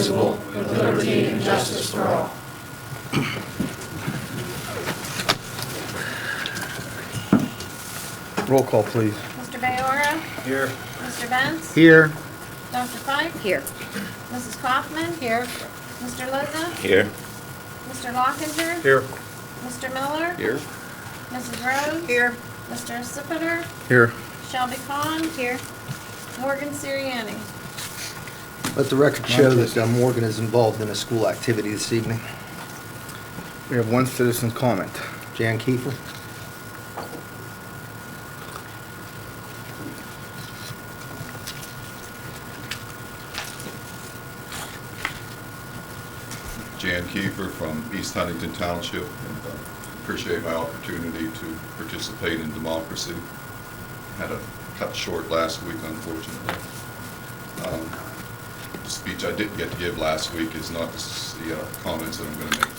indivisible, with liberty and justice for all. Roll call, please. Mr. Bayora? Here. Mr. Benz? Here. Dr. Fike? Here. Mrs. Kaufman? Here. Mr. Liza? Here. Mr. Lockinger? Here. Mr. Miller? Here. Mrs. Rhodes? Here. Mr. Sipiter? Here. Shelby Pond? Here. Morgan Sirianni? Let the record show that Morgan is involved in a school activity this evening. We have one citizen comment. Jan Kiefer. Jan Kiefer from East Huntington Township, and appreciate my opportunity to participate in democracy. Had a cut short last week, unfortunately. The speech I didn't get to give last week is not the comments that I'm going to make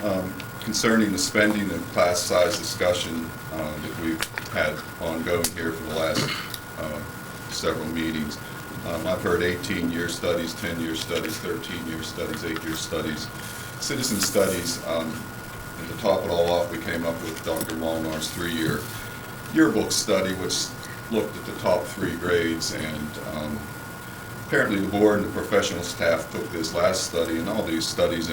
tonight. Concerning the spending and class size discussion that we've had ongoing here for the last several meetings. I've heard 18-year studies, 10-year studies, 13-year studies, 8-year studies, citizen studies. And to top it all off, we came up with Dr. Molnar's 3-year yearbook study, which looked at the top 3 grades. And apparently the board and the professional staff took this last study and all these studies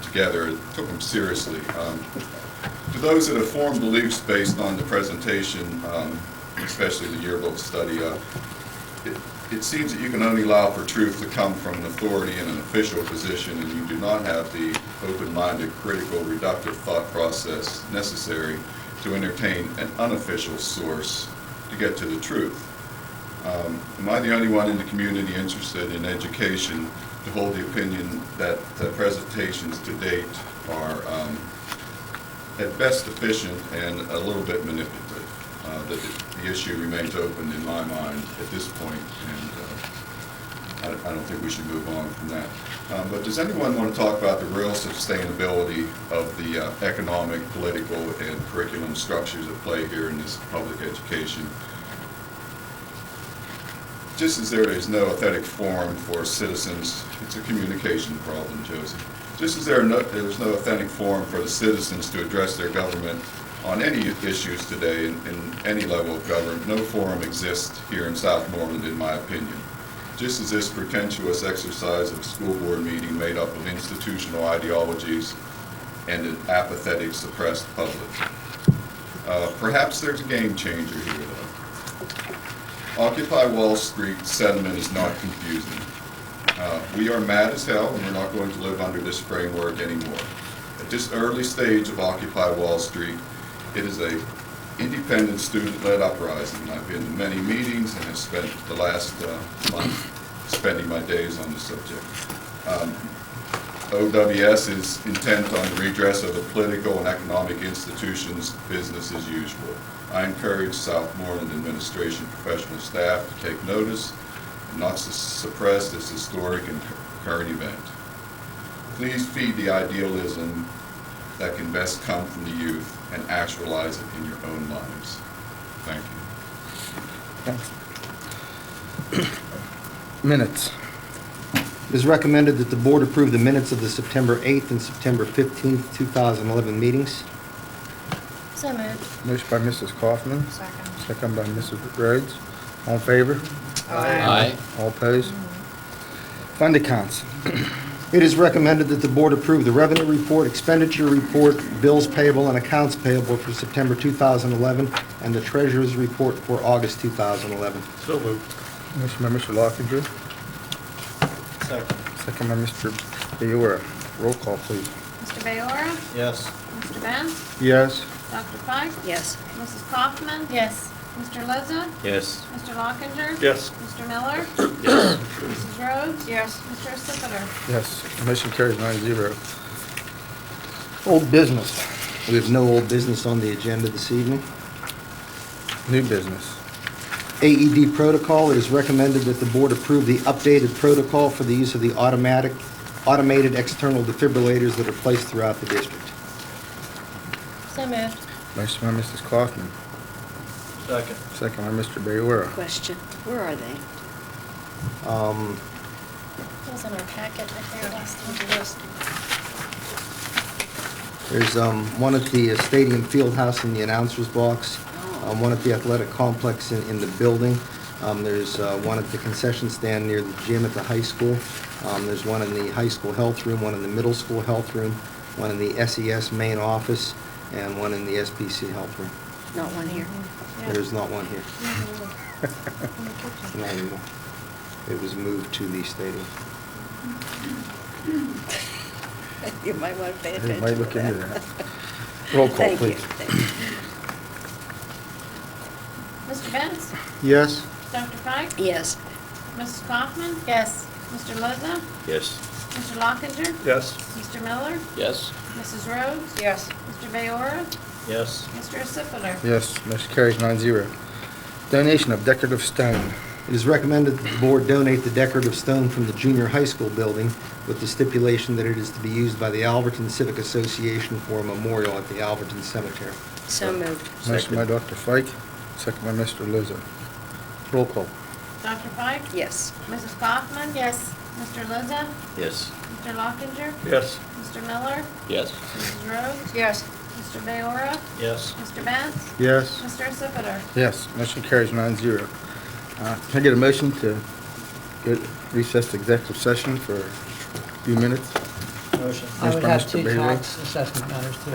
together, took them seriously. To those that have formed beliefs based on the presentation, especially the yearbook study, it seems that you can only allow for truth to come from an authority in an official position, and you do not have the open-minded, critical, reductive thought process necessary to entertain an unofficial source to get to the truth. Am I the only one in the community interested in education to hold the opinion that the presentations to date are at best efficient and a little bit manipulative? That the issue remains open in my mind at this point, and I don't think we should move on from that. But does anyone want to talk about the real sustainability of the economic, political, and curriculum structures at play here in this public education? Just as there is no authentic forum for citizens, it's a communication problem, Josie. Just as there's no authentic forum for the citizens to address their government on any issues today in any level of government, no forum exists here in Southmoreland, in my opinion. Just as this pretentious exercise of a school board meeting made up of institutional ideologies and an apathetic, suppressed public. Perhaps there's a game changer here, though. Occupy Wall Street sentiment is not confusing. We are mad as hell, and we're not going to live under this framework anymore. At this early stage of Occupy Wall Street, it is a independent student-led uprising. I've been to many meetings and have spent the last month spending my days on the subject. OWS is intent on the redress of the political and economic institutions, business as usual. I encourage Southmoreland administration professional staff to take notice and not to suppress this historic and current event. Please feed the idealism that can best come from the youth and actualize it in your own lives. Thank you. Minutes. It is recommended that the board approve the minutes of the September 8th and September 15th, 2011 meetings. So moved. Motion by Mrs. Kaufman, Second. second by Mrs. Rhodes. All in favor? Aye. All opposed? Fund accounts. It is recommended that the board approve the revenue report, expenditure report, bills payable, and accounts payable for September 2011, and the treasurer's report for August 2011. So moved. Motion by Mr. Lockinger, Second. second by Mr. Bayora. Roll call, please. Mr. Bayora? Yes. Mr. Benz? Yes. Dr. Fike? Yes. Mrs. Kaufman? Yes. Mr. Liza? Yes. Mr. Lockinger? Yes. Mr. Miller? Yes. Mrs. Rhodes? Yes. Mr. Sipiter? Yes. Motion carries 9-0. Old business. We have no old business on the agenda this evening. New business. AED protocol, it is recommended that the board approve the updated protocol for the use of the automated external defibrillators that are placed throughout the district. So moved. Motion by Mrs. Kaufman, Second. second by Mr. Bayora. Question, where are they? It was in our packet right there last time. There's one at the Stadium Fieldhouse in the announcer's box, one at the athletic complex in the building. There's one at the concession stand near the gym at the high school. There's one in the high school health room, one in the middle school health room, one in the SES main office, and one in the SPC health room. Not one here. There's not one here. Not anymore. It was moved to the stadium. You might want to pay attention Everybody to look into that. that. Roll call, Thank you. please. Thank you. Mr. Benz? Yes? Dr. Pike? Yes. Mrs. Kaufman? Yes. Mr. Lozza? Yes. Mr. Lockinger? Yes. Mr. Miller? Yes. Mrs. Rhodes? Yes. Mr. Bayora? Yes. Mr. Acipler? Yes, motion carries 9-0. Donation of decorative stone. It is recommended that the board donate the decorative stone from the junior high school building with the stipulation that it is to be used by the Alverton Civic Association for a memorial at the Alverton Cemetery. So moved. Motion by Dr. Fike, second by Mr. Lizzo. Roll call. Dr. Pike? Yes. Mrs. Kaufman? Yes. Mr. Lozza? Yes. Mr. Lockinger? Yes. Mr. Miller? Yes. Mrs. Rhodes? Yes. Mr. Bayora? Yes. Mr. Benz? Yes? Mr. Acipler? Yes, motion carries 9-0. Can I get a motion to get recess to executive session for a few minutes? Motion. I Motion would by have Mr. two Bailey. tax assessment matters to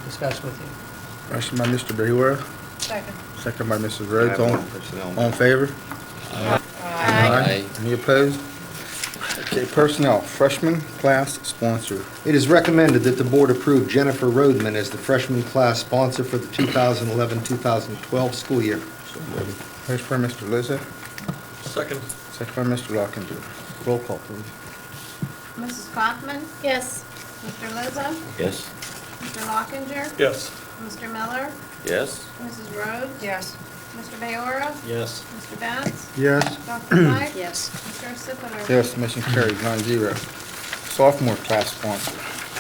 discuss with you. Motion by Mr. Behura, Second. second by Mrs. I Rhodes. have All one personnel. all in favor? Aye. Any opposed? Okay, personnel, freshman class sponsor. It is recommended that the board approve Jennifer Roadman as the freshman class sponsor for the 2011-2012 school year. Motion by Mr. Lizza, Second. second by Mr. Lockinger. Roll call, please. Mrs. Kaufman? Yes. Mr. Lozza? Yes. Mr. Lockinger? Yes. Mr. Miller? Yes. Mrs. Rhodes? Yes. Mr. Bayora? Yes. Mr. Benz? Yes? Dr. Pike? Yes. Mr. Acipler? Yes, motion carries 9-0. Sophomore class sponsor.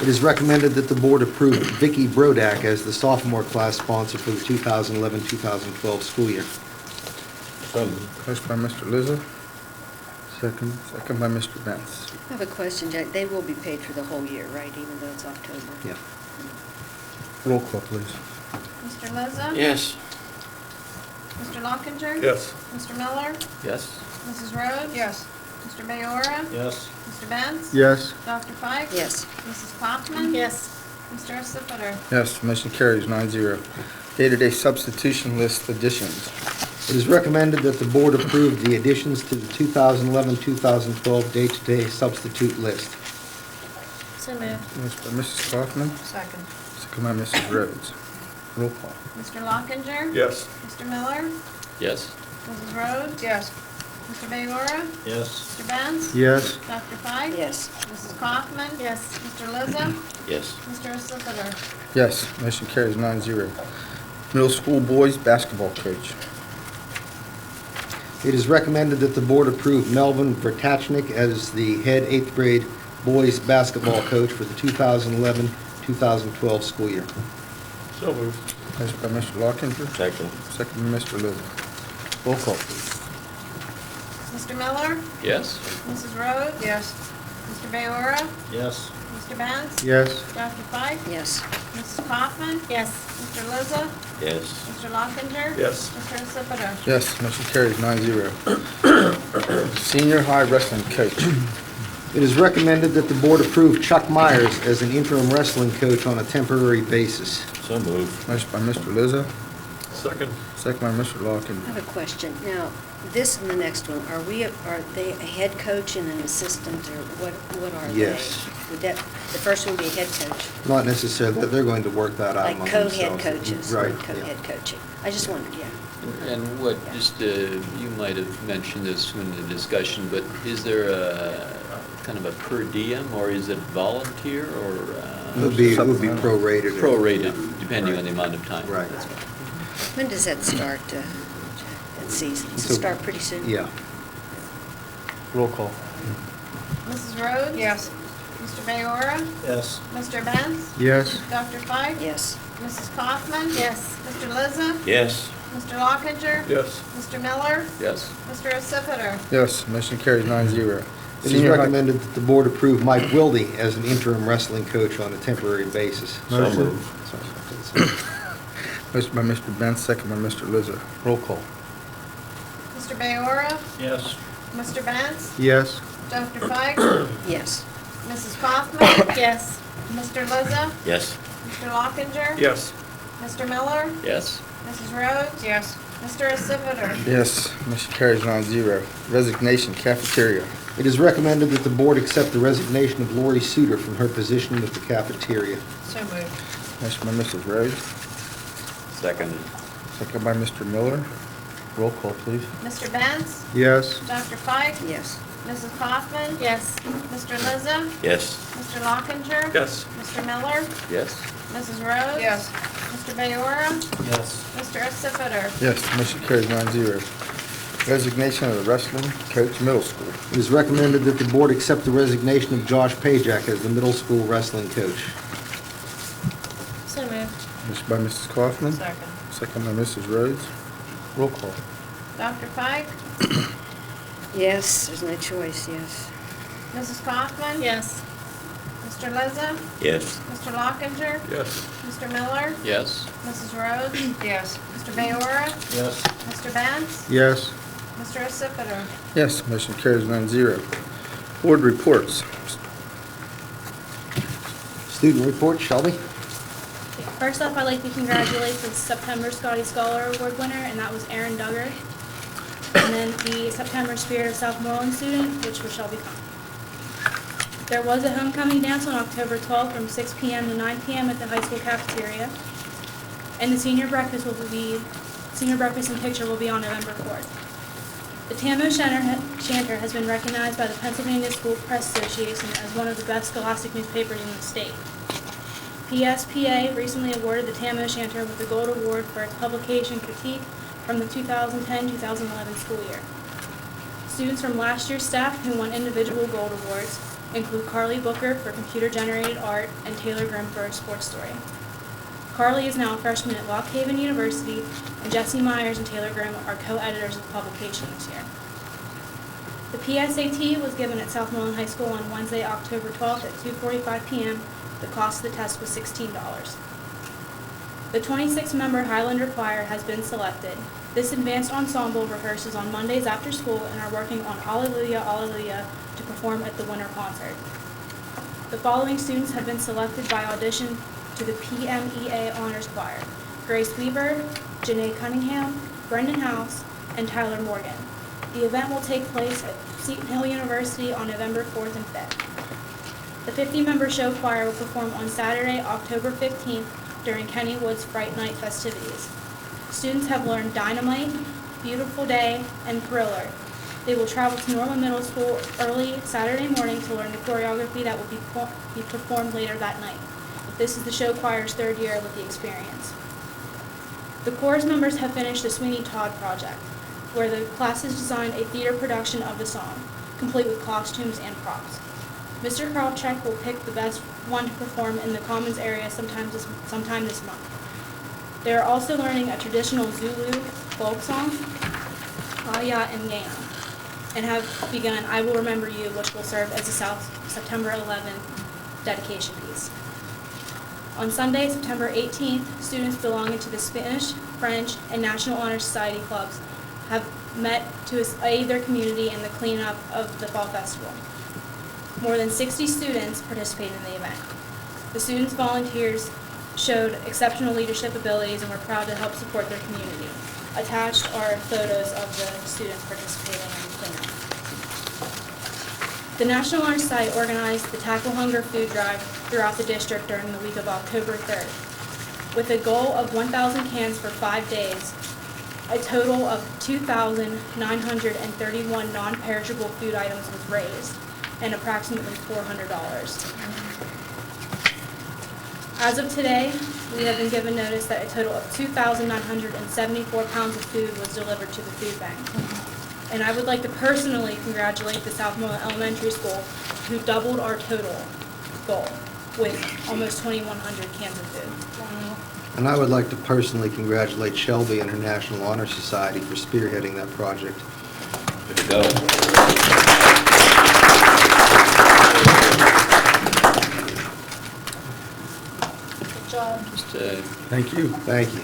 It is recommended that the board approve Vicky Brodak as the sophomore class sponsor for the 2011-2012 school year. Motion by Mr. Lizza, second by Mr. Benz. I have a question, Jack. They will be paid for the whole year, right, even though it's October? Yeah. Roll call, please. Mr. Lozza? Yes. Mr. Lockinger? Yes. Mr. Miller? Yes. Mrs. Rhodes? Yes. Mr. Bayora? Yes. Mr. Benz? Yes? Dr. Pike? Yes. Mrs. Kaufman? Yes. Mr. Acipler? Yes, motion carries 9-0. Day-to-day substitution list additions. It is recommended that the board approve the additions to the 2011-2012 day-to-day substitute list. So moved. Motion by Mrs. Kaufman, Second. second by Mrs. Rhodes. Roll call. Mr. Lockinger? Yes. Mr. Miller? Yes. Mrs. Rhodes? Yes. Mr. Bayora? Yes. Mr. Benz? Yes? Dr. Pike? Yes. Mrs. Kaufman? Yes. Mr. Lozza? Yes. Mr. Acipler? Yes, motion carries 9-0. Middle school boys basketball coach. It is recommended that the board approve Melvin Vertachnik as the head 8th grade boys basketball coach for the 2011-2012 school year. So moved. Motion by Mr. Lockinger, Second. second by Mr. Lizza. Roll call, please. Mr. Miller? Yes. Mrs. Rhodes? Yes. Mr. Bayora? Yes. Mr. Benz? Yes? Dr. Pike? Yes. Mrs. Kaufman? Yes. Mr. Lozza? Yes. Mr. Lockinger? Yes. Mr. Acipler? Yes, motion carries 9-0. Senior high wrestling coach. It is recommended that the board approve Chuck Myers as an interim wrestling coach on a temporary basis. So moved. Motion by Mr. Lizza, Second. second by Mr. I Lockinger. have a question. Now, this and the next one, are they a head coach and an assistant, or what are they? Yes. Would that, the first one be a head coach? Not necessarily, they're going to work that out Like among co-head themselves. coaches? Right. Like co-head coaching? I just wondered, yeah. And what, just, you might have mentioned this in the discussion, but is there a kind of a per diem, or is it volunteer, or? It would be prorated. Prorated, depending on the Right. amount of time. Right. That's fine. When does that start, that season? Does it So- start pretty soon? Yeah. Roll call. Mrs. Rhodes? Yes. Mr. Bayora? Yes. Mr. Benz? Yes? Dr. Pike? Yes. Mrs. Kaufman? Yes. Mr. Lizza? Yes. Mr. Lockinger? Yes. Mr. Miller? Yes. Mr. Acipler? Yes, motion carries 9-0. It is Senior high- recommended that the board approve Mike Wilde as an interim wrestling coach on a temporary basis. Motion. Motion by Mr. Benz, second by Mr. Lizza. Roll call. Mr. Bayora? Yes. Mr. Benz? Yes. Dr. Feig? Yes. Mrs. Kaufman? Yes. Mr. Lizza? Yes. Mr. Lockinger? Yes. Mr. Miller? Yes. Mrs. Rhodes? Yes. Mr. Acipiter? Yes. Motion carries 9-0. Resignation, cafeteria. It is recommended that the board accept the resignation of Lori Suter from her position at the cafeteria. So moved. Motion by Mrs. Rhodes, Second. second by Mr. Miller. Roll call, please. Mr. Benz? Yes. Dr. Feig? Yes. Mrs. Kaufman? Yes. Mr. Lizza? Yes. Mr. Lockinger? Yes. Mr. Miller? Yes. Mrs. Rhodes? Yes. Mr. Bayora? Yes. Mr. Acipiter? Yes. Motion carries 9-0. Resignation of the wrestling coach, middle school. It is recommended that the board accept the resignation of Josh Pajak as the middle school wrestling coach. So moved. Motion by Mrs. Kaufman, Second. second by Mrs. Rhodes. Roll call. Dr. Feig? Yes, there's no choice, yes. Mrs. Kaufman? Yes. Mr. Lizza? Yes. Mr. Lockinger? Yes. Mr. Miller? Yes. Mrs. Rhodes? Yes. Mr. Bayora? Yes. Mr. Benz? Yes. Mr. Acipiter? Yes. Motion carries 9-0. Board reports. Student report, Shelby? First off, I'd like to congratulate the September Scotty Scholar Award winner, and that was Aaron Duggar. And then the September Spirit of Southmoreland student, which was Shelby Conn. There was a homecoming dance on October 12th from 6 p.m. to 9 p.m. at the high school cafeteria. And the senior breakfast and picture will be on November 4th. The Tamo Chanter has been recognized by the Pennsylvania School Press Association as one of the best scholastic newspapers in the state. PSPA recently awarded the Tamo Chanter with the Gold Award for its publication critique from the 2010-2011 school year. Students from last year's staff who won individual gold awards include Carly Booker for computer-generated art and Taylor Grimm for a sports story. Carly is now a freshman at Lock Haven University, and Jesse Myers and Taylor Grimm are co-editors of the publication this year. The PSAT was given at Southmoreland High School on Wednesday, October 12th at 2:45 p.m. The cost of the test was $16. The 26-member Highlander Choir has been selected. This advanced ensemble rehearses on Mondays after school and are working on Alleluia, Alleluia to perform at the winter concert. The following students have been selected by audition to the PMEA Honors Choir: Grace Weaver, Janae Cunningham, Brendan House, and Tyler Morgan. The event will take place at Seton Hill University on November 4th and 5th. The 50-member show choir will perform on Saturday, October 15th during Kennywood's Fright Night festivities. Students have learned Dynamite, Beautiful Day, and Thriller. They will travel to Norma Middle School early Saturday morning to learn the choreography that will be performed later that night. This is the show choir's third year with the experience. The chorus members have finished the Sweeney Todd project, where the classes designed a theater production of the song, complete with costumes and props. Mr. Krawcheck will pick the best one to perform in the Commons area sometime this month. They are also learning a traditional Zulu folk song, Aya and Gana, and have begun I Will Remember You, which will serve as the September 11th dedication piece. On Sunday, September 18th, students belonging to the Spanish, French, and National Honor Society clubs have met to aid their community in the cleanup of the Fall Festival. More than 60 students participated in the event. The students' volunteers showed exceptional leadership abilities and were proud to help support their community. Attached are photos of the students participating in the cleanup. The National Honor Society organized the Tackle Hunger food drive throughout the district during the week of October 3rd. With a goal of 1,000 cans for 5 days, a total of 2,931 non-perishable food items was raised, and approximately $400. As of today, we have been given notice that a total of 2,974 pounds of food was delivered to the food bank. And I would like to personally congratulate the Southmoreland Elementary School, who doubled our total goal with almost 2,100 cans of food. And I would like to personally congratulate Shelby and her National Honor Society for spearheading that project. Good to go. Thank you. Thank you.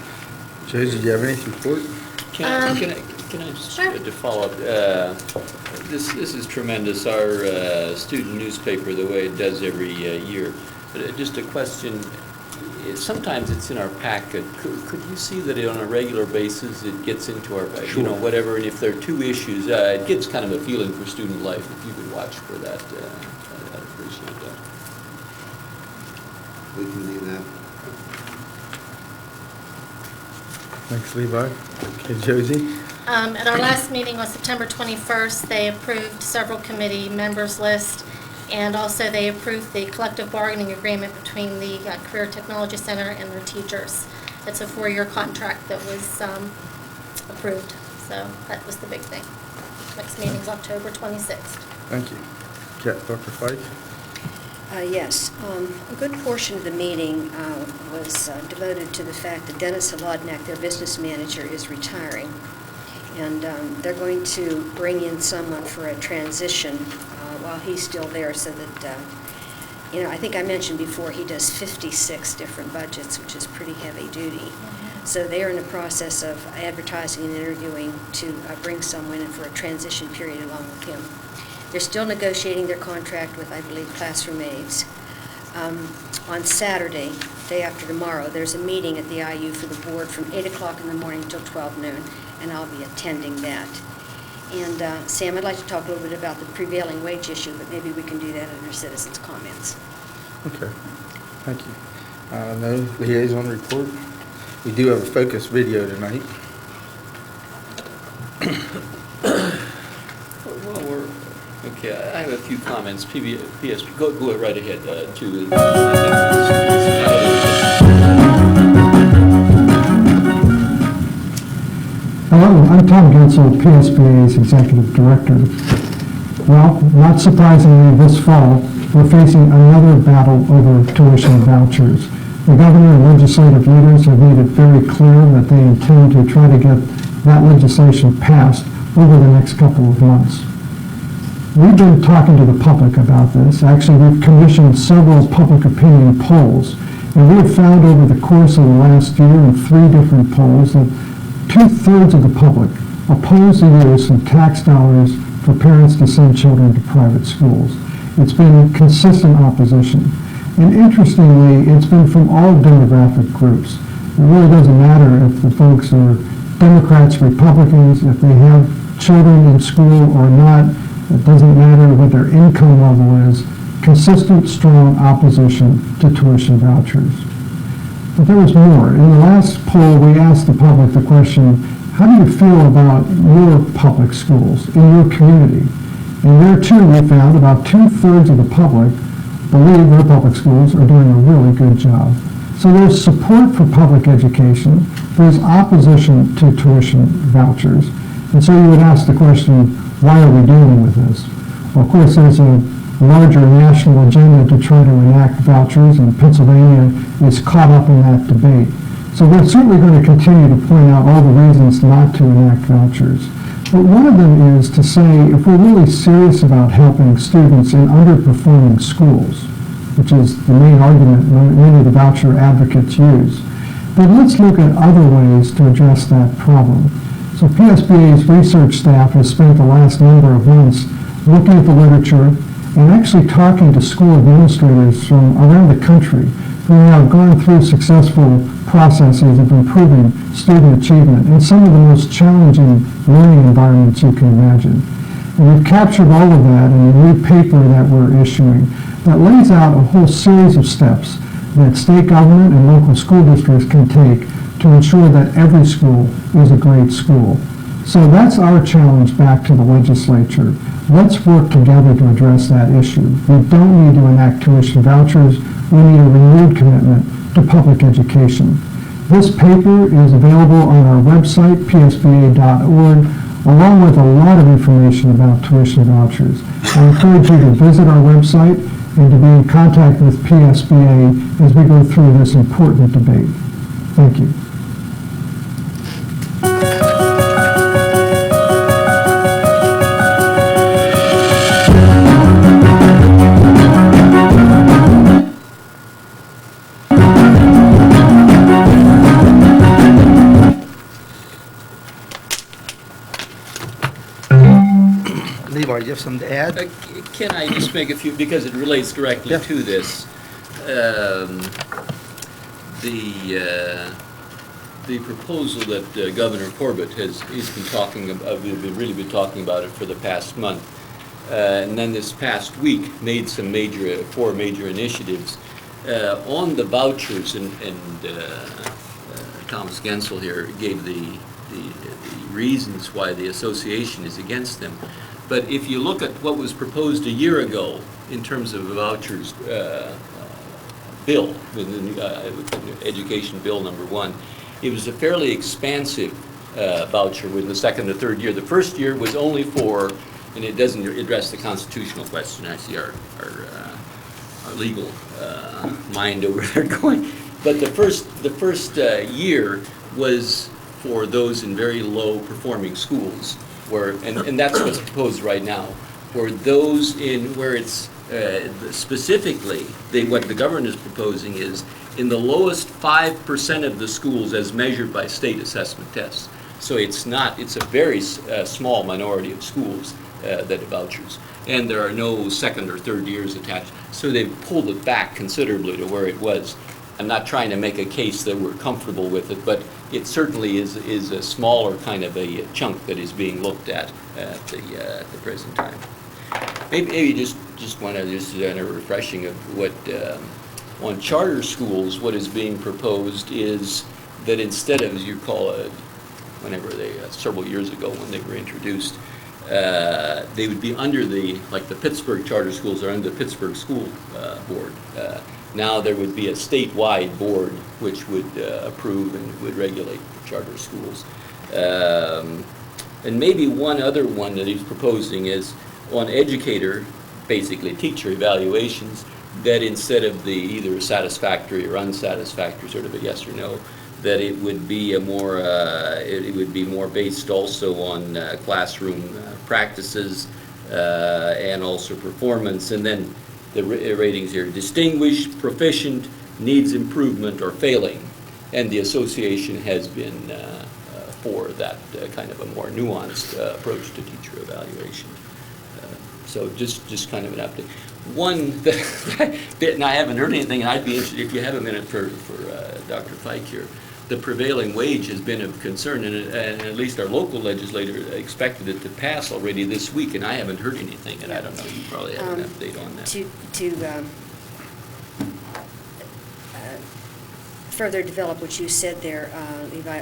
Josie, do you have any report? Can I just, Sure. to follow up, this is tremendous, our student newspaper, the way it does every year. But just a question, sometimes it's in our packet. Could you see that on a regular basis it gets into our, whatever, and if there are two issues, it gives kind of a feeling for student life. If you could watch for that, I'd appreciate that. We can do that. Thanks, Levi. Okay, Josie? At our last meeting on September 21st, they approved several committee members list, and also they approved the collective bargaining agreement between the Career Technology Center and their teachers. It's a 4-year contract that was approved, so that was the big thing. Next meeting's October 26th. Thank you. Okay, Dr. Fife? Yes. A good portion of the meeting was devoted to the fact that Dennis Halodnak, their business manager, is retiring. And they're going to bring in someone for a transition while he's still there so that, I think I mentioned before, he does 56 different budgets, which is pretty heavy duty. So they are in the process of advertising and interviewing to bring someone in for a transition period along with him. They're still negotiating their contract with, I believe, classroom aides. On Saturday, day after tomorrow, there's a meeting at the IU for the board from 8 o'clock in the morning till 12 noon, and I'll be attending that. And Sam, I'd like to talk a little bit about the prevailing wage issue, but maybe we can do that under citizens' comments. Okay, thank you. No liaison report. We do have a focus video tonight. Well, okay, I have a few comments. PS, go right ahead, too. Hello, I'm Tom Gensel, PSBA's Executive Director. Well, not surprisingly, this fall, we're facing another battle over tuition vouchers. The governor and legislative leaders have made it very clear that they intend to try to get that legislation passed over the next couple of months. We've been talking to the public about this. Actually, we've commissioned several public opinion polls, and we have found over the course of the last year in 3 different polls that 2/3 of the public oppose the use of tax dollars for parents to send children to private schools. It's been consistent opposition. And interestingly, it's been from all demographic groups. It really doesn't matter if the folks are Democrats, Republicans, if they have children in school or not. It doesn't matter what their income level is. Consistent, strong opposition to tuition vouchers. But there was more. In the last poll, we asked the public the question, how do you feel about your public schools in your community? And there too, we found about 2/3 of the public believe their public schools are doing a really good job. So there's support for public education. There's opposition to tuition vouchers. And so you would ask the question, why are we dealing with this? Well, of course, there's a larger national agenda to try to enact vouchers, and Pennsylvania is caught up in that debate. So we're certainly going to continue to point out all the reasons not to enact vouchers. But one of them is to say, if we're really serious about helping students in underperforming schools, which is the main argument many of the voucher advocates use, then let's look at other ways to address that problem. So PSBA's research staff has spent the last number of months looking at the literature and actually talking to school administrators from around the country who have gone through successful processes of improving student achievement in some of the most challenging learning environments you can imagine. And we've captured all of that in a new paper that we're issuing that lays out a whole series of steps that state government and local school districts can take to ensure that every school is a great school. So that's our challenge back to the legislature. Let's work together to address that issue. We don't need to enact tuition vouchers. We need a renewed commitment to public education. This paper is available on our website, psba.org, along with a lot of information about tuition vouchers. I encourage you to visit our website and to be in contact with PSBA as we go through this important debate. Thank you. Levi, you have something to add? Can I just make a few, because it relates directly Yeah. to this. The proposal that Governor Corbett he's been talking about, we've really been talking about it for the past month. And then this past week made some four major initiatives on the vouchers, and Thomas Gensel here gave the reasons why the association is against them. But if you look at what was proposed a year ago in terms of a vouchers bill, with the education bill number 1, it was a fairly expansive voucher with the second and third year. The first year was only for, and it doesn't address the constitutional question. I see our legal mind over there going. But the first year was for those in very low performing schools, and that's what's proposed right now. For those where it's specifically, what the government is proposing is in the lowest 5% of the schools as measured by state assessment tests. So it's a very small minority of schools that have vouchers. And there are no second or third years attached. So they've pulled it back considerably to where it was. I'm not trying to make a case that we're comfortable with it, but it certainly is a smaller kind of a chunk that is being looked at the present time. Maybe just want to a refreshing of what on charter schools, what is being proposed is that instead of, as you call it, whenever they several years ago when they were introduced, they would be under the Pittsburgh charter schools are under the Pittsburgh School Board. Now there would be a statewide board which would approve and would regulate charter schools. And maybe one other one that he's proposing is on educator, basically teacher evaluations, that instead of the either satisfactory or unsatisfactory, sort of a yes or no, that it would be more based also on classroom practices and also performance, and then the ratings here: distinguished, proficient, needs improvement, or failing. And the association has been for that kind of a more nuanced approach to teacher evaluation. So just kind of an update. One that, and I haven't heard anything, and I'd be interested if you have a minute for Dr. Fike here. The prevailing wage has been of concern, and at least our local legislator expected it to pass already this week, and I haven't heard anything, and I don't know, you probably have an update on that. To further develop what you said there, Levi,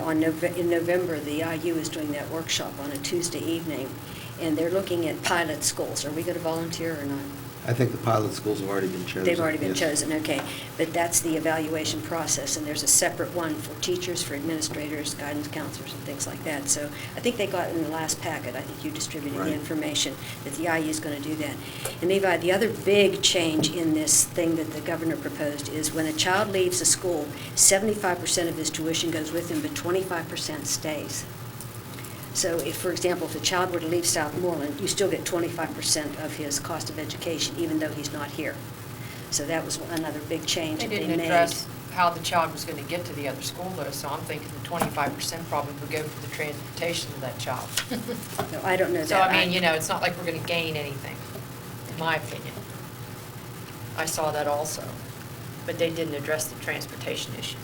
in November, the IU is doing that workshop on a Tuesday evening, and they're looking at pilot schools. Are we going to volunteer or not? I think the pilot schools have already been chosen. They've already been yes. chosen, okay. But that's the evaluation process, and there's a separate one for teachers, for administrators, guidance counselors, and things like that. So I think they got in the last packet, I think you distributed the information, that the IU is going to do that. And Levi, the other big change in this thing that the governor proposed is when a child leaves a school, 75% of his tuition goes with him, but 25% stays. So if, for example, if a child were to leave Southmoreland, you still get 25% of his cost of education, even though he's not here. So that was another big change They that they didn't made. address how the child was going to get to the other school, though, so I'm thinking the 25% probably would go for the transportation of that child. No, I don't know that. So, I mean, it's not like we're going to gain anything, in my opinion. I saw that also, but they didn't address the transportation issue.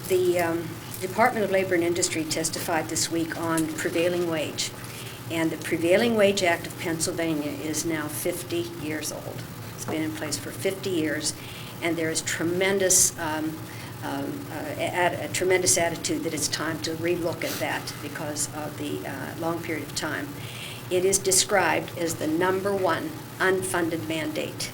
The Department of Labor and Industry testified this week on prevailing wage. And the Prevailing Wage Act of Pennsylvania is now 50 years old. It's been in place for 50 years, and there is tremendous a tremendous attitude that it's time to relook at that because of the long period of time. It is described as the #1 unfunded mandate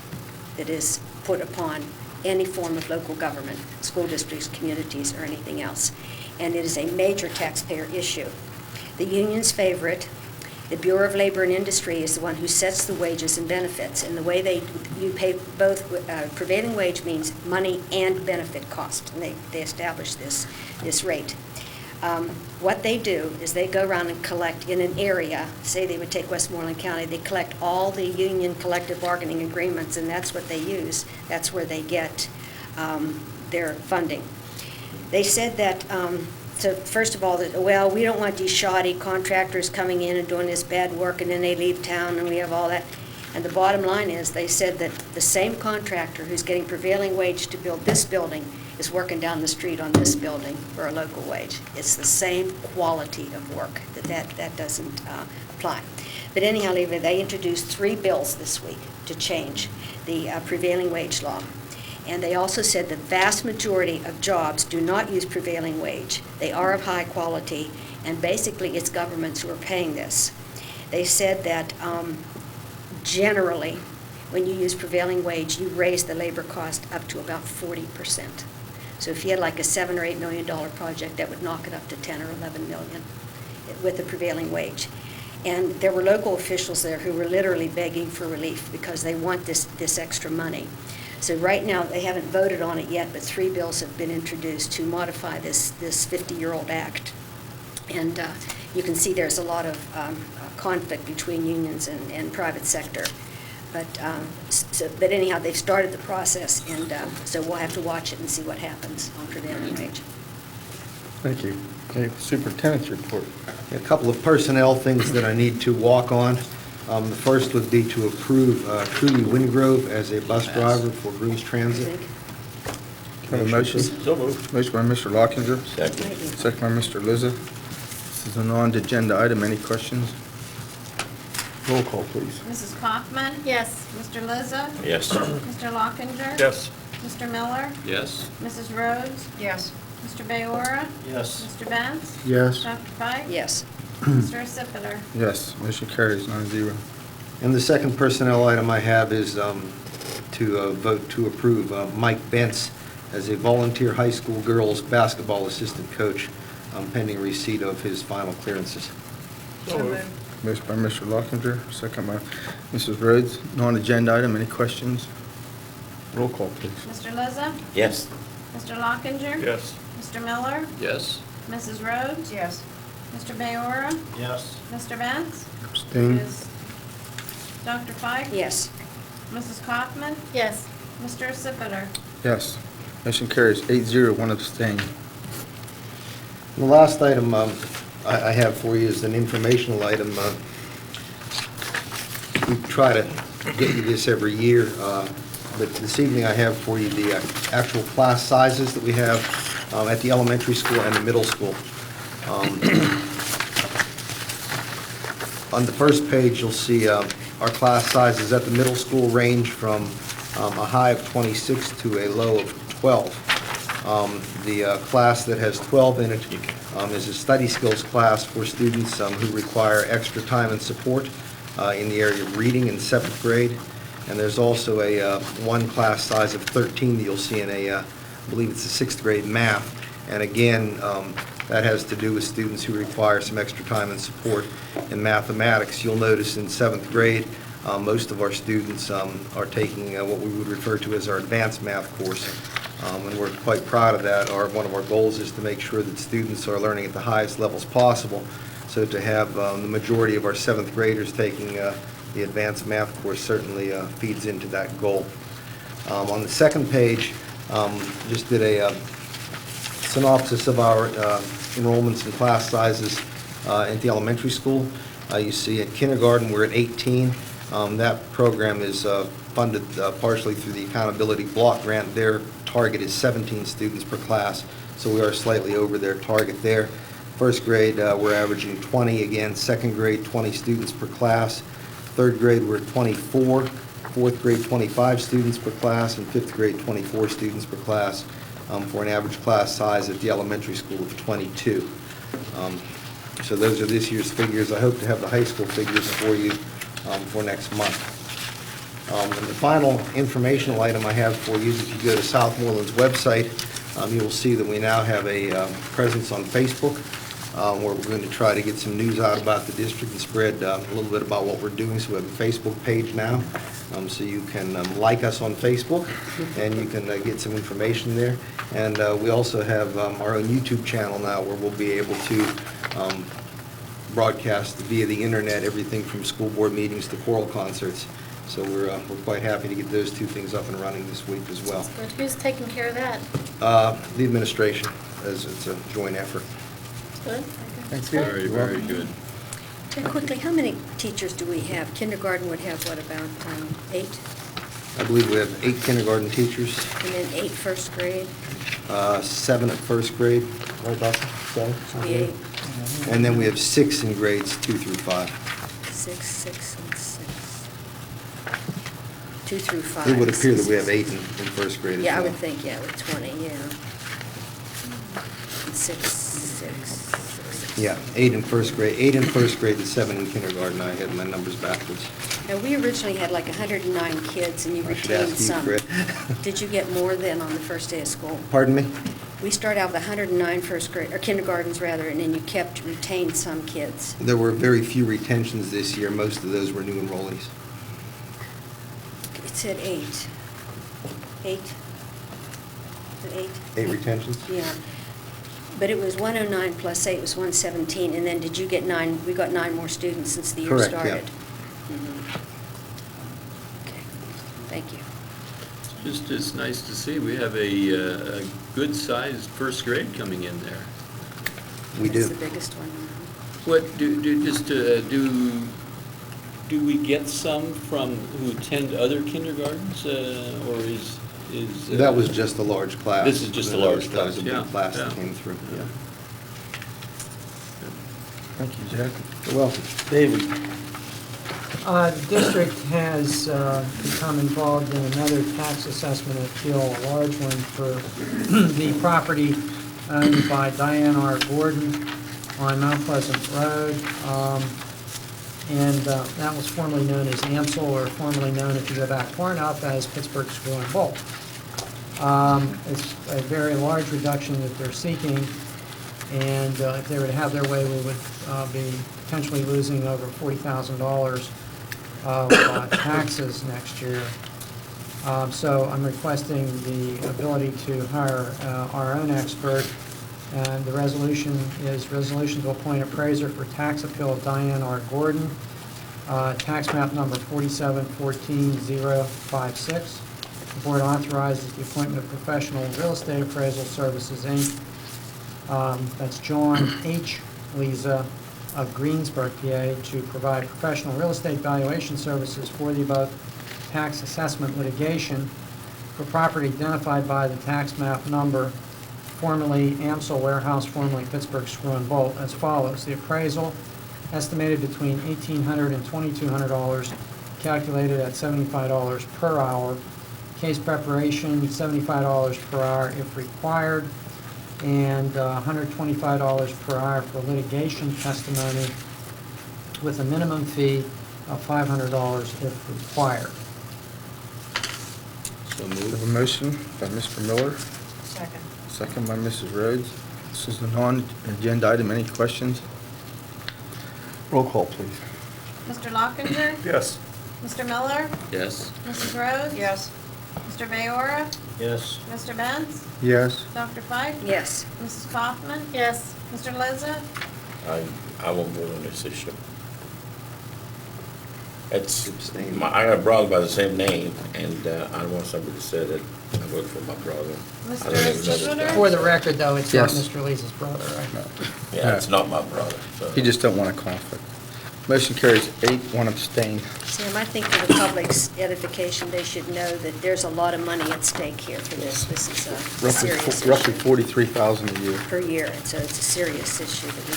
that is put upon any form of local government, school districts, communities, or anything else. And it is a major taxpayer issue. The unions favor it. The Bureau of Labor and Industry is the one who sets the wages and benefits. And the way you pay both, prevailing wage means money and benefit cost. And they establish this rate. What they do is they go around and collect in an area, say they would take Westmoreland County, they collect all the union collective bargaining agreements, and that's what they use. That's where they get their funding. They said that So first of all, well, we don't want these shoddy contractors coming in and doing this bad work, and then they leave town, and we have all that. And the bottom line is, they said that the same contractor who's getting prevailing wage to build this building is working down the street on this building for a local wage. It's the same quality of work. That doesn't apply. But anyhow, they introduced 3 bills this week to change the prevailing wage law. And they also said the vast majority of jobs do not use prevailing wage. They are of high quality, and basically it's governments who are paying this. They said that generally, when you use prevailing wage, you raise the labor cost up to about 40%. So if you had like a $7 or $8 million project, that would knock it up to 10 or 11 million with the prevailing wage. And there were local officials there who were literally begging for relief because they want this extra money. So right now, they haven't voted on it yet, but 3 bills have been introduced to modify this 50-year-old act. And you can see there's a lot of conflict between unions and private sector. But anyhow, they've started the process, and so we'll have to watch it and see what happens on prevailing wage. Thank you. Okay, Superintendent's report. A couple of personnel things that I need to walk on. The first would be to approve Trudy Wingrove as a bus driver for Bruce Transit. Have a motion? So moved. Motion by Mr. Lockinger. Second. Second by Mr. Lizza. This is a non-agenda item. Any questions? Roll call, please. Mrs. Kaufman? Yes. Mr. Lizza? Yes. Mr. Lockinger? Yes. Mr. Miller? Yes. Mrs. Rhodes? Yes. Mr. Bayora? Yes. Mr. Benz? Yes. Dr. Pike? Yes. Mr. Acipiter? Yes, motion carries 9-0. And the second personnel item I have is to vote to approve Mike Bentz as a volunteer high school girls basketball assistant coach pending receipt of his final clearances. So moved. Motion by Mr. Lockinger, second by Mrs. Rhodes. Non-agenda item. Any questions? Roll call, please. Mr. Lizza? Yes. Mr. Lockinger? Yes. Mr. Miller? Yes. Mrs. Rhodes? Yes. Mr. Bayora? Yes. Mr. Benz? Abstain. Dr. Pike? Yes. Mrs. Kaufman? Yes. Mr. Acipiter? Yes. Motion carries 8-0, one abstain. The last item I have for you is an informational item. We try to get you this every year, but this evening I have for you the actual class sizes that we have at the elementary school and the middle school. On the first page, you'll see our class sizes at the middle school range from a high of 26 to a low of 12. The class that has 12 in it is a study skills class for students who require extra time and support in the area of reading in 7th grade. And there's also a one class size of 13 that you'll see in I believe it's a 6th grade math. And again, that has to do with students who require some extra time and support in mathematics. You'll notice in 7th grade, most of our students are taking what we would refer to as our advanced math course. And we're quite proud of that. One of our goals is to make sure that students are learning at the highest levels possible. So to have the majority of our 7th graders taking the advanced math course certainly feeds into that goal. On the second page, just did a synopsis of our enrollments and class sizes at the elementary school. You see at kindergarten we're at 18. That program is funded partially through the Accountability Block Grant. Their target is 17 students per class, so we are slightly over their target there. First grade, we're averaging 20 again. Second grade, 20 students per class. Third grade, we're at 24. Fourth grade, 25 students per class, and fifth grade, 24 students per class, for an average class size at the elementary school of 22. So those are this year's figures. I hope to have the high school figures for you for next month. And the final informational item I have for you is if you go to Southmoreland's website, you will see that we now have a presence on Facebook, where we're going to try to get some news out about the district and spread a little bit about what we're doing. So we have a Facebook page now, so you can like us on Facebook, and you can get some information there. And we also have our own YouTube channel now, where we'll be able to broadcast via the internet everything from school board meetings to choral concerts. So we're quite happy to get those two things up and running this week as well. Good. Who's taking care of that? The administration, as it's a joint effort. Good. Thank you. Very, You're very welcome. good. Very quickly, how many teachers do we have? Kindergarten would have, what, about 8? I believe we have 8 kindergarten teachers, And then 8 first grade? 7 at first grade, right, Dawson? 7? Should be 8. And then we have 6 in grades 2 through 5. 6, 6, and 6. 2 through 5. It would appear that we have 8 in first grade as well. Yeah, I would think, yeah, with 20, yeah. And 6, 6. Yeah, 8 in first grade, 8 in first grade and 7 in kindergarten. I had my numbers backwards. Now, we originally had like 109 kids, and you I should retained ask you, some. Fred. Did you get more than on the first day of school? Pardon me? We started out with 109 first grade, or kindergartens rather, and then you retained some kids. There were very few retentions this year. Most of those were new enrollees. It said 8. 8? Is it 8? 8 retentions? Yeah. But it was 109 plus 8 was 117, and then did you get 9? We got 9 more students since the year Correct, yeah. started. Mhm. Okay, thank you. Just, it's nice to see, we have a good-sized first grade coming in there. We do. That's the biggest one. What, do we get some from who attend other kindergartens, or is? That was just a large class. This is just a large class, That was a yeah, big class that yeah. came through, yeah. Thank you, Jack. You're welcome. David? The district has become involved in another tax assessment appeal, a large one for the property owned by Diane R. Gordon on Mount Pleasant Road. And that was formerly known as Ansel, or formerly known, if you go back far enough, as Pittsburgh Screw and Bolt. It's a very large reduction that they're seeking, and if they were to have their way, we would be potentially losing over $40,000 of taxes next year. So I'm requesting the ability to hire our own expert, and the resolution is resolution to appoint appraiser for tax appeal of Diane R. Gordon, tax map number 4714056. The board authorizes the appointment of professional real estate appraisal services, Inc. That's John H. Leza of Greensburg, PA, to provide professional real estate valuation services for the above tax assessment litigation for property identified by the tax map number formerly Amsel Warehouse, formerly Pittsburgh Screw and Bolt, as follows. The appraisal estimated between $1,800 and $2,200, calculated at $75 per hour. Case preparation, $75 per hour if required, and $125 per hour for litigation testimony, with a minimum fee of $500 if required. So We have a moved. motion by Mr. Miller, Second. second by Mrs. Rhodes. This is a non-agenda item. Any questions? Roll call, please. Mr. Lockinger? Yes. Mr. Miller? Yes. Mrs. Rhodes? Yes. Mr. Bayora? Yes. Mr. Benz? Yes. Dr. Fike? Yes. Mrs. Kaufman? Yes. Mr. Lizza? I won't vote on this issue. It's, Abstain. I got a brother by the same name, and I don't want somebody to say that I vote for my brother. I Mr. don't even know this Studer? guy. For the record, though, it's not Yes. Mr. Lee's brother, right? Yeah, it's not my brother, so. You just don't want a conflict. Motion carries 8, 1 abstain. Sam, I think for the public's edification, they should know that there's a lot of money at stake here for this. This is a serious Roughly issue $43,000 a year. per year, and so it's a serious issue that we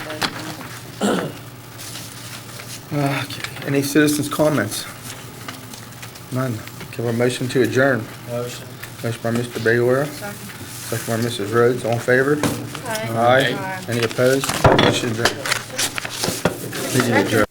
vote on. Okay. Any citizens' comments? None. Can I have a motion to adjourn? Motion. Motion by Mr. Bayora, second by Mrs. Rhodes. All in favor? Aye. Aye. Any opposed? Motion adjourned. Meeting adjourned.